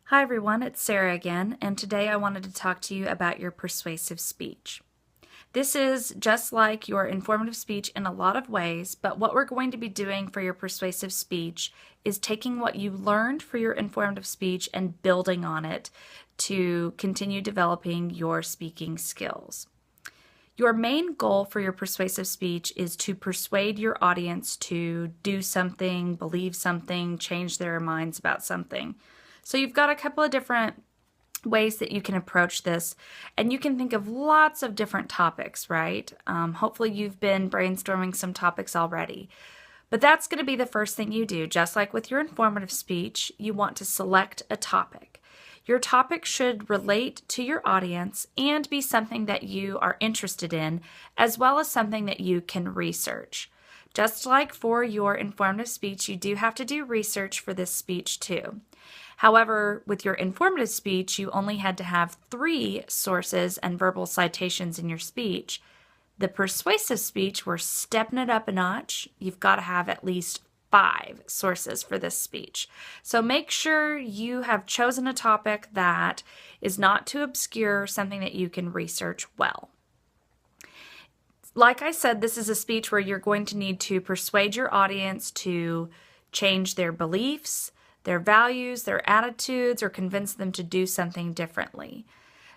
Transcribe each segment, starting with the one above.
Hi everyone, it's Sarah again, and today I wanted to talk to you about your persuasive speech. This is just like your informative speech in a lot of ways, but what we're going to be doing for your persuasive speech is taking what you learned for your informative speech and building on it to continue developing your speaking skills. Your main goal for your persuasive speech is to persuade your audience to do something, believe something, change their minds about something. So you've got a couple of different ways that you can approach this, and you can think of lots of different topics, right? Hopefully you've been brainstorming some topics already. But that's going to be the first thing you do. Just like with your informative speech, you want to select a topic. Your topic should relate to your audience and be something that you are interested in, as well as something that you can research. Just like for your informative speech, you do have to do research for this speech too. However, with your informative speech, you only had to have 3 sources and verbal citations in your speech. The persuasive speech, we're stepping it up a notch. You've got to have at least 5 sources for this speech. So make sure you have chosen a topic that is not too obscure, something that you can research well. Like I said, this is a speech where you're going to need to persuade your audience to change their beliefs, their values, their attitudes, or convince them to do something differently.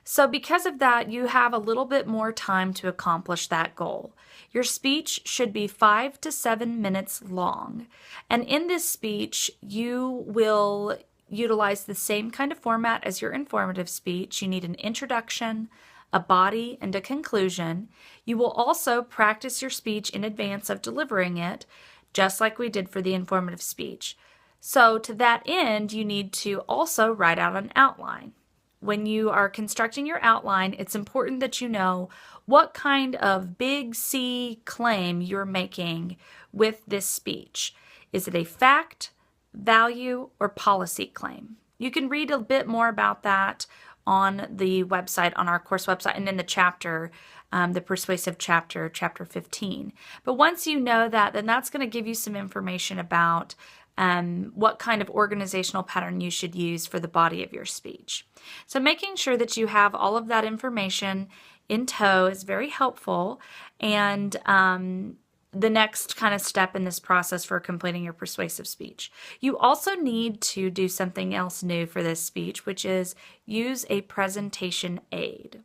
So because of that, you have a little bit more time to accomplish that goal. Your speech should be 5 to 7 minutes long. And in this speech, you will utilize the same kind of format as your informative speech. You need an introduction, a body, and a conclusion. You will also practice your speech in advance of delivering it, just like we did for the informative speech. So to that end, you need to also write out an outline. When you are constructing your outline, it's important that you know what kind of big C claim you're making with this speech. Is it a fact, value, or policy claim? You can read a bit more about that on the website, on our course website, and in the chapter, the Persuasive chapter, chapter 15. But once you know that, then that's going to give you some information about what kind of organizational pattern you should use for the body of your speech. So making sure that you have all of that information in tow is very helpful, and the next kind of step in this process for completing your persuasive speech. You also need to do something else new for this speech, which is use a presentation aid.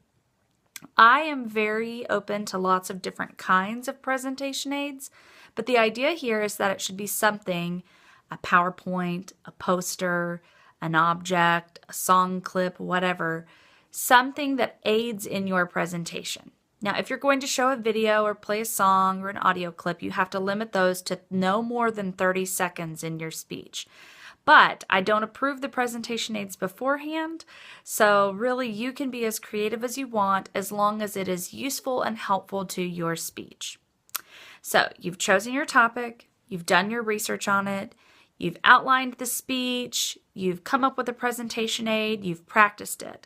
I am very open to lots of different kinds of presentation aids, but the idea here is that it should be something, a PowerPoint, a poster, an object, a song clip, whatever, something that aids in your presentation. Now, if you're going to show a video or play a song or an audio clip, you have to limit those to no more than 30 seconds in your speech. But I don't approve the presentation aids beforehand, so really you can be as creative as you want as long as it is useful and helpful to your speech. So you've chosen your topic, you've done your research on it, you've outlined the speech, you've come up with a presentation aid, you've practiced it.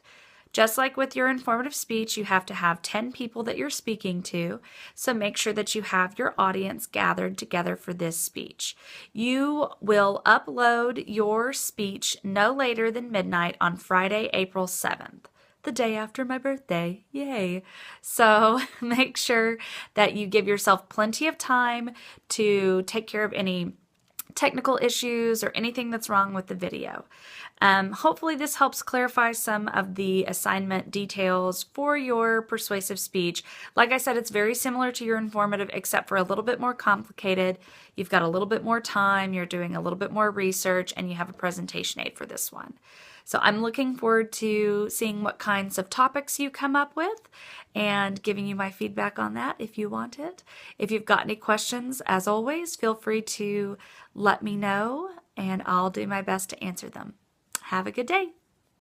Just like with your informative speech, you have to have 10 people that you're speaking to, so make sure that you have your audience gathered together for this speech. You will upload your speech no later than midnight on Friday, April 7th. The day after my birthday. Yay. So make sure that you give yourself plenty of time to take care of any technical issues or anything that's wrong with the video. Hopefully this helps clarify some of the assignment details for your persuasive speech. Like I said, it's very similar to your informative, except for a little bit more complicated. You've got a little bit more time, you're doing a little bit more research, and you have a presentation aid for this one. So I'm looking forward to seeing what kinds of topics you come up with and giving you my feedback on that if you want it. If you've got any questions, as always, feel free to let me know and I'll do my best to answer them. Have a good day.